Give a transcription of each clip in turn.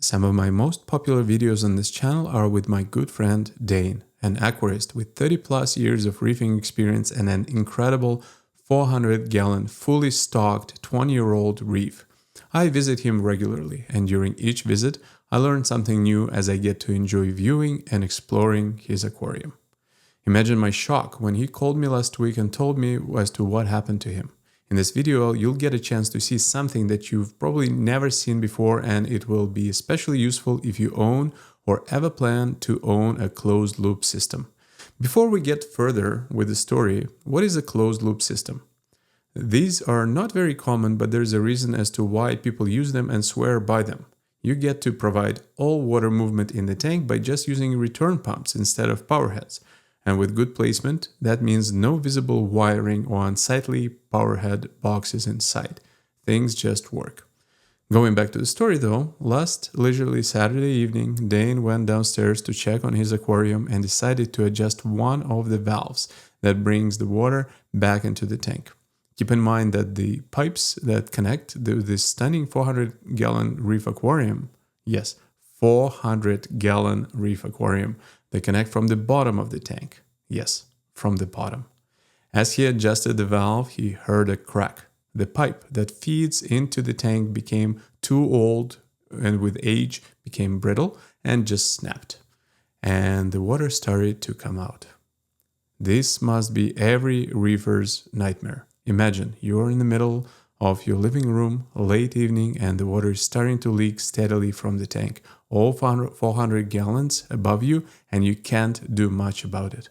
Some of my most popular videos on this channel are with my good friend Dayne, an aquarist with 30 plus years of reefing experience and an incredible 400-gallon fully stocked 20-year-old reef. I visit him regularly, and during each visit I learn something new as I get to enjoy viewing and exploring his aquarium. Imagine my shock when he called me last week and told me as to what happened to him. In this video, you'll get a chance to see something that you've probably never seen before, and it will be especially useful if you own or ever plan to own a closed-loop system. Before we get further with the story, what is a closed-loop system? These are not very common, but there's a reason as to why people use them and swear by them. You get to provide all water movement in the tank by just using return pumps instead of power heads. And with good placement, that means no visible wiring or unsightly powerhead boxes inside. Things just work. Going back to the story though, last leisurely Saturday evening, Dayne went downstairs to check on his aquarium and decided to adjust one of the valves that brings the water back into the tank. Keep in mind that the pipes that connect this stunning 400-gallon Reef aquarium, yes, 400-gallon Reef aquarium, they connect from the bottom of the tank. Yes, from the bottom. As he adjusted the valve, he heard a crack. The pipe that feeds into the tank became too old and with age became brittle and just snapped. And the water started to come out. This must be every reefer's nightmare. Imagine you're in the middle of your living room, late evening, and the water is starting to leak steadily from the tank, all 400 gallons above you, and you can't do much about it.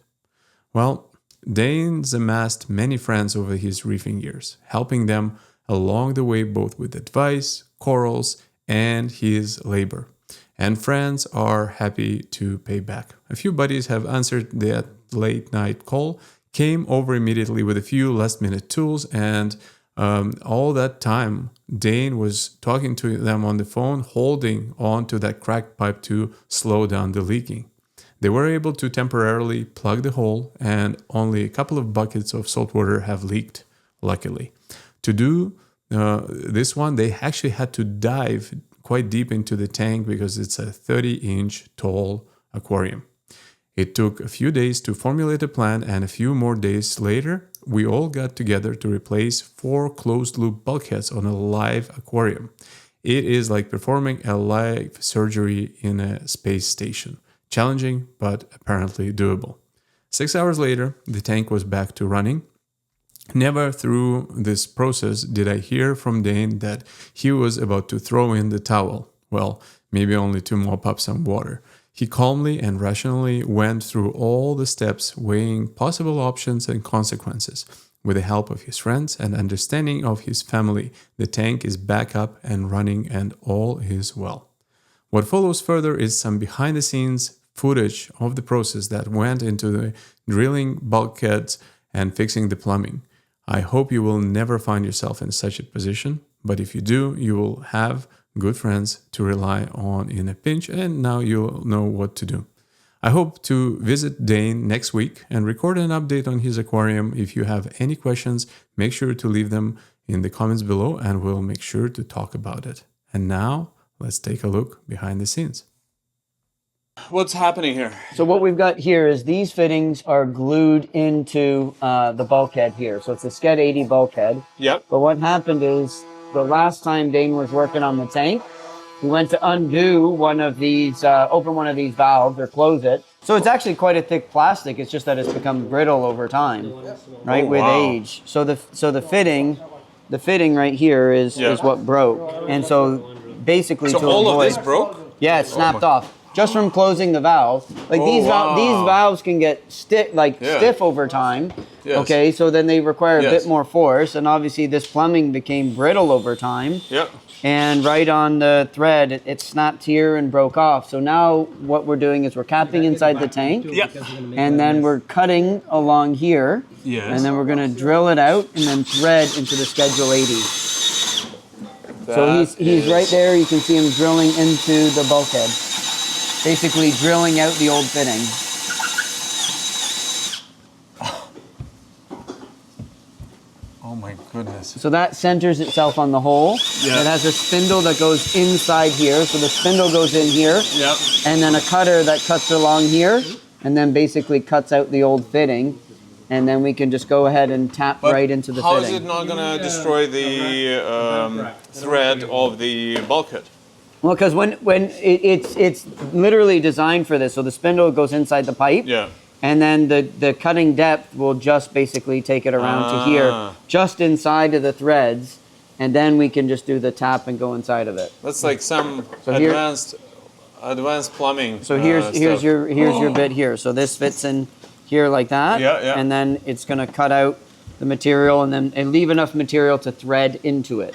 Well, Dayne's amassed many friends over his reefing years, helping them along the way both with advice, corals, and his labor. And friends are happy to pay back. A few buddies have answered that late night call, came over immediately with a few last-minute tools, and all that time, Dayne was talking to them on the phone, holding on to that cracked pipe to slow down the leaking. They were able to temporarily plug the hole, and only a couple of buckets of salt water have leaked, luckily. To do this one, they actually had to dive quite deep into the tank because it's a 30-inch tall aquarium. It took a few days to formulate a plan, and a few more days later, we all got together to replace 4 closed-loop bulkheads on a live aquarium. It is like performing a live surgery in a space station. Challenging, but apparently doable. 6 hours later, the tank was back to running. Never through this process did I hear from Dayne that he was about to throw in the towel. Well, maybe only to mop up some water. He calmly and rationally went through all the steps, weighing possible options and consequences. With the help of his friends and understanding of his family, the tank is back up and running, and all is well. What follows further is some behind-the-scenes footage of the process that went into the drilling bulkheads and fixing the plumbing. I hope you will never find yourself in such a position, but if you do, you will have good friends to rely on in a pinch, and now you'll know what to do. I hope to visit Dayne next week and record an update on his aquarium. If you have any questions, make sure to leave them in the comments below and we'll make sure to talk about it. And now, let's take a look behind the scenes. What's happening here? So what we've got here is these fittings are glued into the bulkhead here. So it's a Sked 80 bulkhead. Yep. But what happened is the last time Dayne was working on the tank, he went to undo one of these, open one of these valves or close it. So it's actually quite a thick plastic. It's just that it's become brittle over time, right, with age. So the fitting right here is what broke. And so basically so all of this broke? Yeah, it snapped off. Just from closing the valve, like these valves can get stiff over time. Yes. Okay, so then they require a bit more force, and obviously this plumbing became brittle over time. Yep. And right on the thread, it snapped here and broke off. So now what we're doing is we're capping inside the tank. Yep. And then we're cutting along here. Yes. And then we're going to drill it out and then thread into the Schedule 80. So he's right there. You can see him drilling into the bulkhead. Basically drilling out the old fitting. Oh my goodness. goodness. So that centers itself on the hole. Yeah. It has a spindle that goes inside here. So the spindle goes in here. Yep. And then a cutter that cuts along here. And then basically cuts out the old fitting. And then we can just go ahead and tap right into the how fitting. is it not going to destroy the thread of the bulkhead? Well, because when it's literally designed for this. So the spindle goes inside the pipe. Yeah. And then the cutting depth will just basically take it around to here, just inside of the threads, and then we can just do the tap and go inside of it. That's like some So advanced plumbing. So here's stuff. your bit here. So this fits in here like that. Yeah, yeah. And then it's gonna cut out the material and leave enough material to thread into it.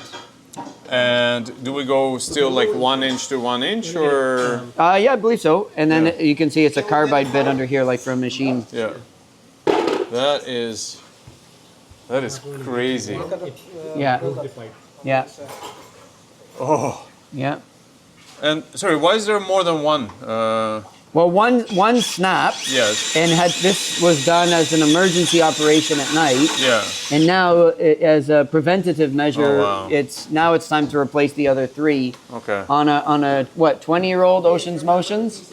And do we go still like 1 inch to 1 inch, or? Yeah, I believe so. And then you can see it's a carbide bit under here, like for a machine. Yeah. That is crazy. Yeah. Yeah. Oh. Yeah. And sorry, why is there more than one? Well, one snapped. Yes. And this was done as an emergency operation at night. Yeah. And now, as a preventative measure, Oh, wow. it's time to replace the other 3. Okay. On a 20-year-old Ocean's Motions.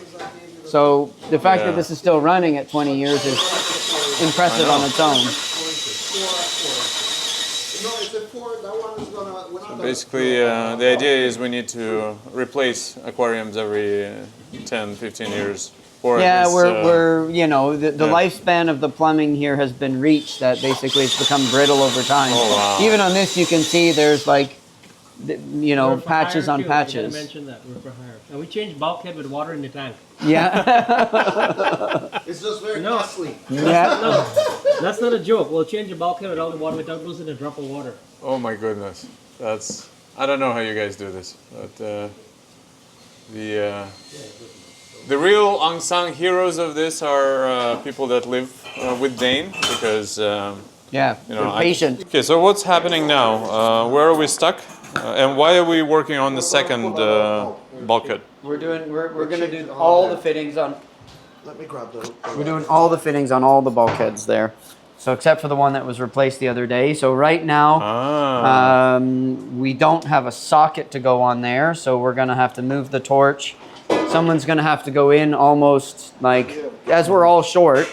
So the fact that this is still running at 20 years is impressive on its own. So basically, the idea is we need to replace aquariums every 10, 15 years. Or Yeah, at least, we're the lifespan of the plumbing here has been reached. That basically it's become brittle over time. Oh, wow. Even on this, you can see there's like, We're for patches hire on too. patches. I mentioned that we're for hire. And we change bulkhead with water in the tank. Yeah. It's just very No. costly. Yeah. No, that's not a joke. We'll change the bulkhead with all the water without losing a drop of water. Oh my goodness, I don't know how you guys do this, but the real unsung heroes of this are people that live with Dayne, because Yeah. They're patient. Okay, so what's happening now? Where are we stuck? And why are we working on the second bulkhead? We're gonna do all the fittings on. Let me grab the. We're doing all the fittings on all the bulkheads there. So except for the one that was replaced the other day. So right now, we don't have a socket to go on there. So we're gonna have to move the torch. Someone's gonna have to go in almost like, as we're all short,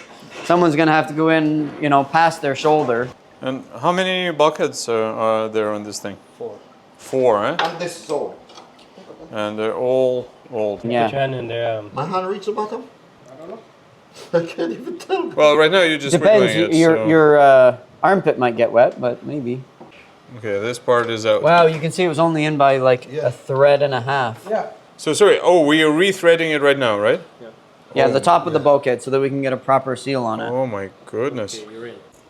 someone's gonna have to go in, past their shoulder. And how many bulkheads are there on this thing? 4. 4, eh? And this is old. And they're all old. Yeah. My hand reach the bottom? I don't know. I can't even tell. Well, right now you're just Depends. wiggling it. Your armpit might get wet, but maybe. Okay, this part is out. Wow, you can see it was only in by like a thread and a half. Yeah. So sorry. Oh, we are rethreading it right now, right? Yeah, the top of the bulkhead, so that we can get a proper seal on it. Oh my goodness.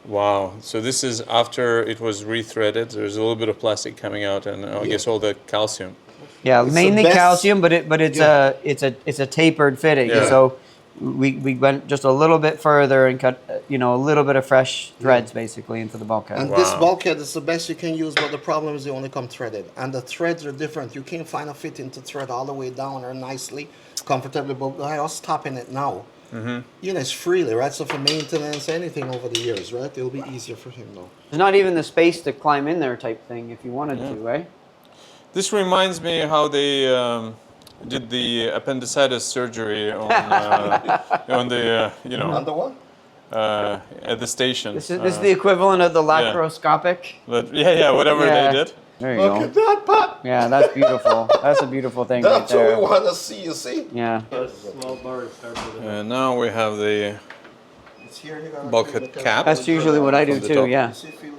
Wow. So this is after it was rethreaded. There's a little bit of plastic coming out, and I guess all the calcium. Yeah, It's mainly the best- calcium, but it's a tapered fitting. Yeah. So we went just a little bit further and cut a little bit of fresh threads basically into the bulkhead. And this bulkhead is the best you can use, but the problem is they only come threaded. And the threads are different. You can't find a fitting to thread all the way down or nicely, comfortably. But I was stopping it now. It's freely, right? So for maintenance, anything over the years, right? It'll be easier for him though. There's not even the space to climb in there type thing if you wanted to, right? This reminds me how they did the appendicitis surgery on on the And the what? at the station. This is the equivalent of the laparoscopic. But whatever Yeah. they did. There you Look go. at that, Pat. Yeah, that's beautiful. That's a beautiful thing right That's what we there. want to see, you see? Yeah. Small bar start with And now we have the It's here, you gotta bulkhead look at- cap. That's usually what I do From the too, top. yeah. See if you